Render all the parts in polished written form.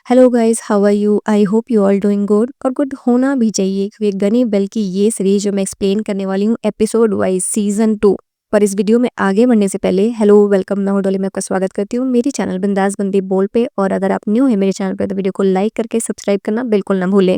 Hello guys, how are you? I hope you all doing good. और good होना भी चाहिए क्योंकि गनी बेल की ये सीरीज जो मैं एक्सप्लेन करने वाली हूँ एपिसोड वाइज सीजन 2। पर इस वीडियो में आगे बढ़ने से पहले हेलो वेलकम, मैं हूं डॉली, मैं आपका स्वागत करती हूँ मेरी चैनल बिंदास बंदी बोल पे। और अगर आप न्यू है मेरे चैनल पे तो वीडियो को लाइक करके सब्सक्राइब करना बिल्कुल ना भूलें।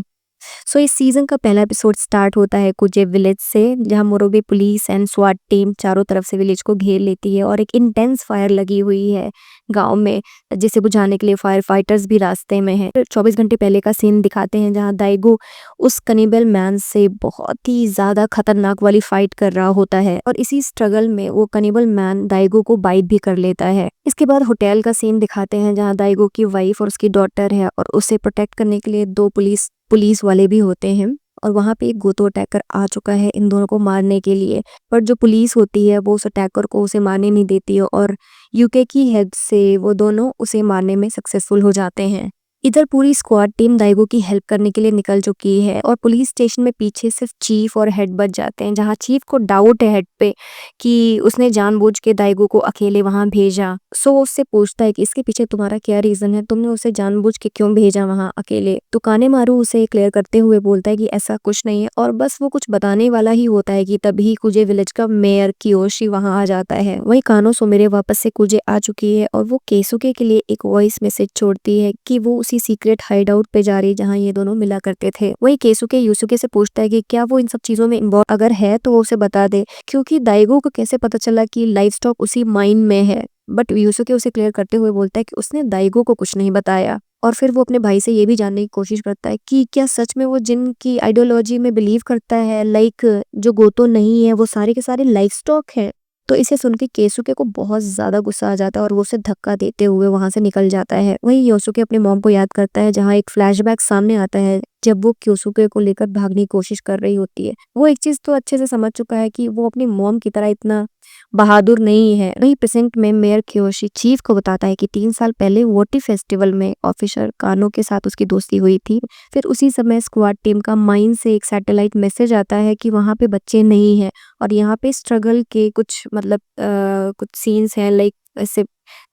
इस सीजन का पहला एपिसोड स्टार्ट होता है कुजे विलेज से, जहां मोरोबी पुलिस एंड स्वाट टीम चारों तरफ से विलेज को घेर लेती है और एक इंटेंस फायर लगी हुई है गांव में, जिसे बुझाने के लिए फायर फाइटर्स भी रास्ते में हैं। 24 घंटे पहले का सीन दिखाते हैं जहां दाइगो उस कनिबल मैन से बहुत ही ज्यादा खतरनाक वाली फाइट कर रहा होता है और इसी स्ट्रगल में वो कनिबल मैन दाइगो को बाइट भी कर लेता है। इसके बाद होटल का सीन दिखाते हैं जहां दाइगो की वाइफ और उसकी डॉटर है और उसे प्रोटेक्ट करने के लिए दो पुलिस वाले भी होते हैं। और वहां पे एक गोतो अटैकर आ चुका है इन दोनों को मारने के लिए, पर जो पुलिस होती है वो उस अटैकर को उसे मारने नहीं देती है और यूके की हेल्प से वो दोनों उसे मारने में सक्सेसफुल हो जाते हैं। इधर पूरी स्क्वाड टीम दाइगो की हेल्प करने के लिए निकल चुकी है और पुलिस स्टेशन में पीछे सिर्फ चीफ और हेड बच जाते हैं, जहां चीफ को डाउट है हेड पे कि उसने जानबूझ के दाइगो को अकेले वहां भेजा। वो उससे पूछता है कि इसके पीछे तुम्हारा क्या रीजन है, तुमने उसे जानबूझ के क्यों भेजा वहां अकेले। तो काने मारू उसे क्लियर करते हुए बोलता है कि ऐसा कुछ नहीं है और बस वो कुछ बताने वाला ही होता है कि तभी कुजे विलेज का मेयर कियोशी वहां आ जाता है। वही कानो सुमिरे वापस से कुजे आ चुकी है और वो केसुके के लिए एक वॉइस मैसेज छोड़ती है कि वो उसी सीक्रेट हाइड आउट पे जा रही है जहाँ ये दोनों मिला करते थे। वही केसुके यूसुके से पूछता है कि क्या वो इन सब चीजों में इन्वॉल्व अगर है तो वो उसे बता दे, क्योंकि दाइगो को कैसे पता चला कि लाइफ स्टॉक उसी माइन में है। बट यूसुके उसे क्लियर करते हुए बोलता है कि उसने दाइगो को कुछ नहीं बताया। और फिर वो अपने भाई से ये भी जानने की कोशिश करता है कि क्या सच में वो जिन की आइडियोलॉजी में बिलीव करता है, लाइक जो गोतो नहीं है वो सारे के सारे लाइफ स्टॉक है। तो इसे सुन के केसुके को बहुत ज्यादा गुस्सा आ जाता है और वो उसे धक्का देते हुए वहां से निकल जाता है। वहीं योसुके अपने मॉम को याद करता है जहां एक फ्लैशबैक सामने आता है जब वो क्योसुके को लेकर भागने की कोशिश कर रही होती है। वो एक चीज तो अच्छे से समझ चुका है कि वो अपनी मॉम की तरह इतना बहादुर नहीं है। वहीं प्रेजेंट में मेयर कियोशी चीफ को बताता है कि 3 साल पहले वोटी फेस्टिवल में ऑफिसर कानो के साथ उसकी दोस्ती हुई थी। फिर उसी समय स्क्वाड टीम का माइन से एक सैटेलाइट मैसेज आता है कि वहां पे बच्चे नहीं हैं और यहाँ पे स्ट्रगल के कुछ मतलब कुछ सीन्स हैं, लाइक इससे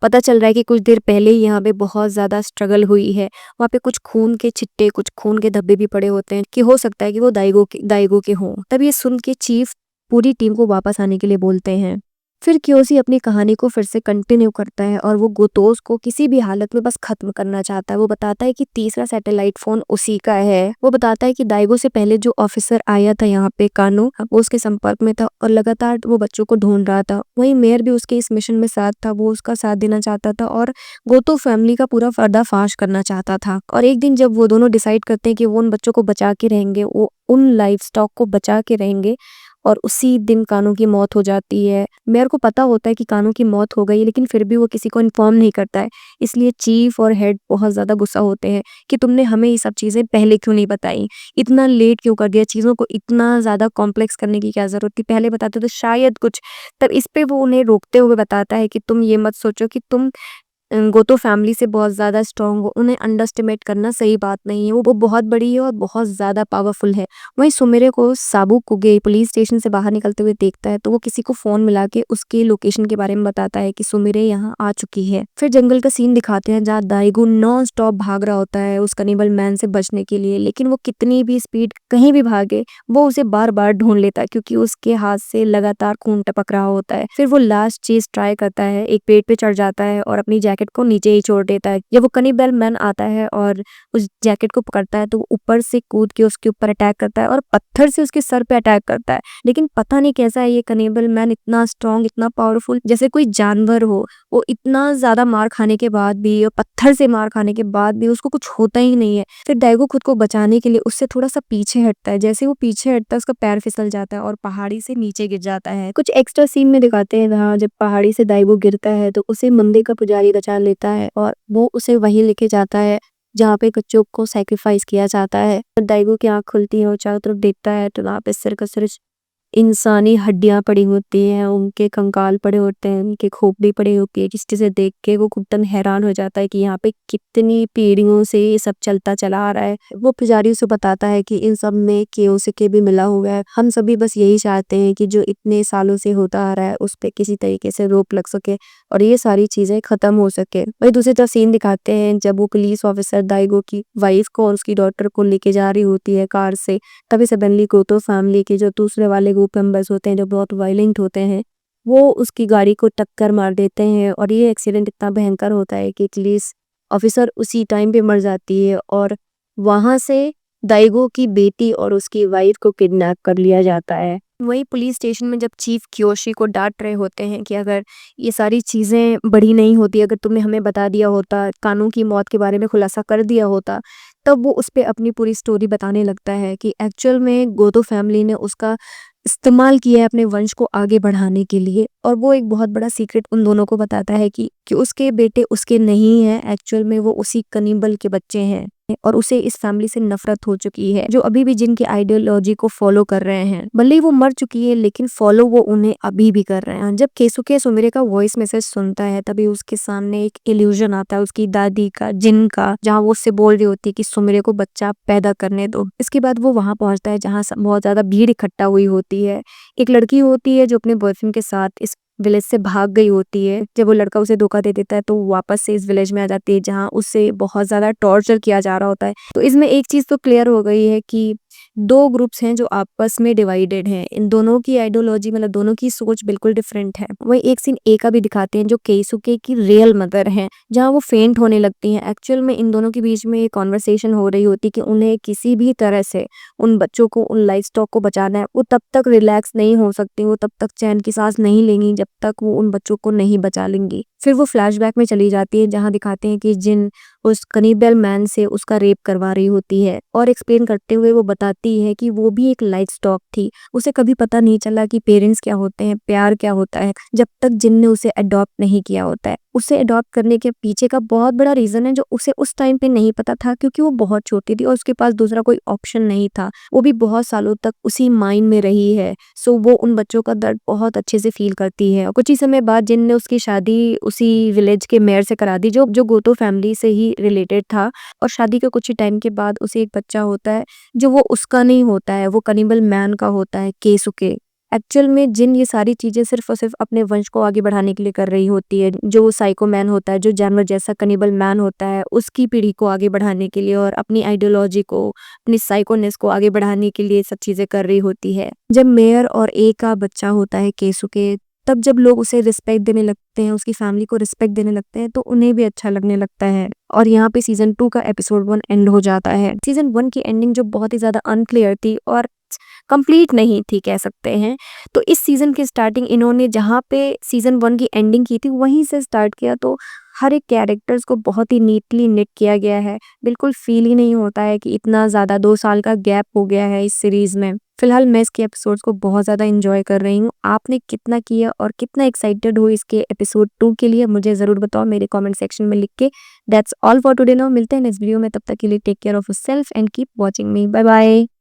पता चल रहा है कि कुछ देर पहले ही यहाँ पे बहुत ज्यादा स्ट्रगल हुई है। वहाँ पे कुछ खून के छिट्टे, कुछ खून के धब्बे भी पड़े होते हैं कि हो सकता है कि वो दाइगो के हों। तब ये सुन के चीफ पूरी टीम को वापस आने के लिए बोलते हैं। फिर क्योसी अपनी कहानी को फिर से कंटिन्यू करता है और वो गोतोस को किसी भी हालत में बस खत्म करना चाहता है। वो बताता है कि तीसरा सैटेलाइट फोन उसी का है। वो बताता है कि दाइगो से पहले जो ऑफिसर आया था यहाँ पे कानो, वो उसके संपर्क में था और लगातार वो बच्चों को ढूंढ रहा था। वहीं मेयर भी उसके इस मिशन में साथ था, वो उसका साथ देना चाहता था और गोतो फैमिली का पूरा पर्दाफाश करना चाहता था। और एक दिन जब वो दोनों डिसाइड करते हैं कि वो उन बच्चों को बचा के रहेंगे, वो उन लाइफ स्टॉक को बचा के रहेंगे, और उसी दिन कानू की मौत हो जाती है। मेयर को पता होता है कि कानू की मौत हो गई, लेकिन फिर भी वो किसी को इन्फॉर्म नहीं करता है। इसलिए चीफ और हेड बहुत ज्यादा गुस्सा होते हैं कि तुमने हमें ये सब चीजें पहले क्यों नहीं बताई, इतना लेट क्यों कर दिया, चीजों को इतना ज्यादा कॉम्प्लेक्स करने की क्या जरूरत थी, पहले बताते तो शायद कुछ। तब इस पे वो उन्हें रोकते हुए बताता है कि तुम ये मत सोचो कि तुम गोतो फैमिली से बहुत ज़्यादा स्ट्रॉन्ग हो, उन्हें अंडरस्टिमेट करना सही बात नहीं है। वो बहुत बड़ी है और बहुत ज़्यादा पावरफुल है। वहीं सुमिरे को साबू कुगे पुलिस स्टेशन से बाहर निकलते हुए देखता है तो वो किसी को फ़ोन मिला के उसके लोकेशन के बारे में बताता है कि सुमिरे यहाँ आ चुकी है। फिर जंगल का सीन दिखाते हैं जहाँ दाइगो नॉन स्टॉप भाग रहा होता है उस कनिबल मैन से बचने के लिए, लेकिन वो कितनी भी स्पीड कहीं भी भागे वो उसे बार बार ढूंढ लेता है क्योंकि उसके हाथ से लगातार खून टपक रहा होता है। फिर वो लास्ट चीज ट्राई करता है, एक पेड़ पे चढ़ जाता है और अपनी जैकेट को नीचे ही छोड़ देता है। जब वो कनिबल मैन आता है और उस जैकेट को पकड़ता है तो वो ऊपर से कूद के उसके ऊपर अटैक करता है और पत्थर से उसके सर पे अटैक करता है। लेकिन पता नहीं कैसा है ये कनिबल मैन इतना स्ट्रॉन्ग, इतना पावरफुल, जैसे कोई जानवर हो। वो इतना ज्यादा मार खाने के बाद भी और पत्थर से मार खाने के बाद भी उसको कुछ होता ही नहीं है। फिर दाइगो खुद को बचाने के लिए उससे थोड़ा सा पीछे हटता है। जैसे वो पीछे हटता है उसका पैर फिसल जाता है और पहाड़ी से नीचे गिर जाता है। कुछ एक्स्ट्रा सीन में दिखाते हैं जहाँ जब पहाड़ी से दाइगो गिरता है तो उसे मंदिर का पुजारी बचा लेता है और वो उसे वहीं लेके जाता है जहाँ पे बच्चों को सैक्रिफाइस किया जाता है। दाइगो की आंख खुलती है और चारों तरफ देखता है तो वहाँ पे सिर का सिर इंसानी हड्डियाँ पड़ी होती हैं, उनके कंकाल पड़े होते हैं, उनकी खोपड़ी पड़ी होती है, जिस चीज़ें देख के वो एकदम हैरान हो जाता है कि यहाँ पे कितनी पीढ़ियों से ये सब चलता चला आ रहा है। वो पुजारी उसे बताता है कि इन सब में केओसिके भी मिला हुआ है। हम सभी बस यही चाहते हैं कि जो इतने सालों से होता आ रहा है उस पे किसी तरीके से रोक लग सके और ये सारी चीजें खत्म हो सके। वही दूसरी तरफ सीन दिखाते हैं जब वो पुलिस ऑफिसर दाइगो की वाइफ को और उसकी डॉटर को लेके जा रही होती है कार से, तभी सडनली गोतो फैमिली के जो दूसरे वाले ग्रुप मेंबर्स होते हैं जो बहुत वायलेंट होते हैं, वो उसकी गाड़ी को टक्कर मार देते हैं और ये एक्सीडेंट इतना भयंकर होता है कि पुलिस ऑफिसर उसी टाइम पे मर जाती है और वहां से दाइगो की बेटी और उसकी वाइफ को किडनैप कर लिया जाता है। वही पुलिस स्टेशन में जब चीफ कियोशी को डांट रहे होते हैं कि अगर ये सारी चीजें बड़ी नहीं होती, अगर तुमने हमें बता दिया होता, कानून की मौत के बारे में खुलासा कर दिया होता, तब वो उस पे अपनी पूरी स्टोरी बताने लगता है कि एक्चुअल में गोतो फैमिली ने उसका इस्तेमाल किया है अपने वंश को आगे बढ़ाने के लिए और वो एक बहुत बड़ा सीक्रेट उन दोनों को बताता है कि उसके बेटे उसके नहीं हैं, एक्चुअल में वो उसी कनीबल के बच्चे हैं और उसे इस फैमिली से नफरत हो चुकी है जो अभी भी जिनकी आइडियोलॉजी को फॉलो कर रहे हैं। भले ही वो मर चुकी है लेकिन फॉलो वो उन्हें अभी भी कर रहे हैं। जब केसुके सुमिरे का वॉइस मैसेज सुनता है तभी उसके सामने एक इल्यूजन आता है उसकी दादी का, जिन का, जहाँ वो उससे बोल रही होती है कि सुमिरे को बच्चा पैदा करने दो। इसके बाद वो वहां पहुंचता है जहाँ बहुत ज्यादा भीड़ इकट्ठा हुई होती है। एक लड़की होती है जो अपने बॉयफ्रेंड के साथ इस विलेज से भाग गई होती है। जब वो लड़का उसे धोखा दे देता है तो वो वापस से इस विलेज में आ जाती है जहाँ उसे बहुत ज्यादा टॉर्चर किया जा रहा होता है। तो इसमें एक चीज तो क्लियर हो गई है कि दो ग्रुप्स हैं जो आपस में डिवाइडेड हैं। इन दोनों की आइडियोलॉजी मतलब दोनों की सोच बिल्कुल डिफरेंट है। वही एक सीन ए का भी दिखाते हैं जो केइसुके की रियल मदर है, जहाँ वो फेंट होने लगती हैं। एक्चुअल में इन दोनों के बीच में एक कॉन्वर्सेशन हो रही होती कि उन्हें किसी भी तरह से उन बच्चों को, उन लाइफ स्टॉक को बचाना है। वो तब तक रिलैक्स नहीं हो सकती, वो तब तक चैन की सांस नहीं लेंगी जब तक वो उन बच्चों को नहीं बचा लेंगी। फिर वो फ्लैशबैक में चली जाती है जहाँ दिखाते हैं कि जिन उस कनीबल मैन से उसका रेप करवा रही होती है और एक्सप्लेन करते हुए वो बताती है कि वो भी एक लाइफ स्टॉक थी। उसे कभी पता नहीं चला कि पेरेंट्स क्या होते हैं, प्यार क्या होता है, जब तक जिन ने उसे अडॉप्ट नहीं किया होता है। उसे अडॉप्ट करने के पीछे का बहुत बड़ा रीजन है जो उसे उस टाइम पे नहीं पता था, क्योंकि वो बहुत छोटी थी और उसके पास दूसरा कोई ऑप्शन नहीं था। वो भी बहुत सालों तक उसी माइंड में रही है। सो वो उन बच्चों का दर्द बहुत अच्छे से फील करती है। और कुछ ही समय बाद जिन ने उसकी शादी उसी विलेज के मेयर से करा दी जो जो गोतो फैमिली से ही रिलेटेड था। और शादी के कुछ ही टाइम के बाद उसे एक बच्चा होता है जो वो उसका नहीं होता है, वो कनिबल मैन का होता है, केसुके। एक्चुअल में जिन ये सारी चीजें सिर्फ और सिर्फ अपने वंश को आगे बढ़ाने के लिए कर रही होती है। जो साइको मैन होता है, जो जानवर जैसा कनिबल मैन होता है, उसकी पीढ़ी को आगे बढ़ाने के लिए और अपनी आइडियोलॉजी को, अपनी साइकोनेस को आगे बढ़ाने के लिए सब चीजें कर रही होती है। जब मेयर और ए का बच्चा होता है केसुके, तब जब लोग उसे रिस्पेक्ट देने लगते हैं, उसकी फैमिली को रिस्पेक्ट देने लगते हैं, तो उन्हें भी अच्छा लगने लगता है। और यहाँ पे सीजन 2 का एपिसोड 1 एंड हो जाता है। सीजन 1 की एंडिंग जो बहुत ही ज्यादा अनक्लियर थी और कंप्लीट नहीं थी कह सकते हैं, तो इस सीजन की स्टार्टिंग इन्होंने जहाँ पे सीजन 1 की एंडिंग की थी वहीं से स्टार्ट किया। तो हर एक कैरेक्टर्स को बहुत ही नीटली निट किया गया है। बिल्कुल फील ही नहीं होता है कि इतना ज़्यादा 2 साल का गैप हो गया है इस सीरीज़ में। फिलहाल मैं इसके एपिसोड्स को बहुत ज़्यादा एंजॉय कर रही हूँ। आपने कितना किया और कितना एक्साइटेड हो इसके एपिसोड 2 के लिए मुझे ज़रूर बताओ मेरे कमेंट सेक्शन में लिख के। That's all for today now. मिलते हैं नेक्स्ट वीडियो में, तब तक के लिए take care of yourself and keep watching me. Bye bye.